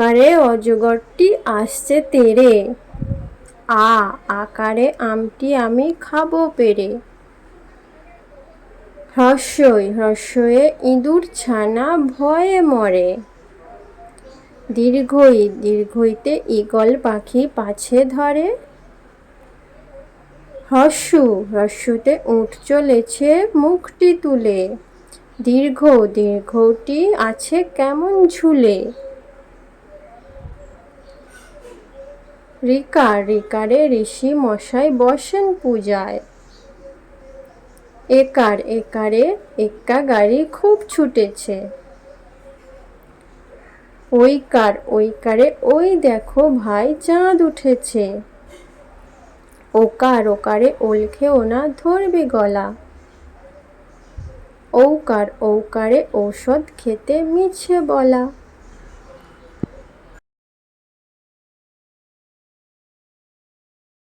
অকারে অজগরটি আসছে তেড়ে, আকারে আমটি আমি খাবো পেড়ে। হ্রস্বয়ে ইঁদুর ছানা ভয়ে মরে। দীর্ঘইতে ঈগল পাখি পাছে ধরে। হ্রস্যতে উট চলেছে মুখটি তুলে। দীর্ঘটি আছে কেমন ঝুলে। রিকারে ঋষি মশাই বসেন পূজায়। একারে এক্কা গাড়ি খুব ছুটেছে। ওইকারে ওই দেখো ভাই চাঁদ উঠেছে। ওকারে ওল খেও না ধরবে গলা। ঔকারে ঔষধ খেতে মিছে বলা।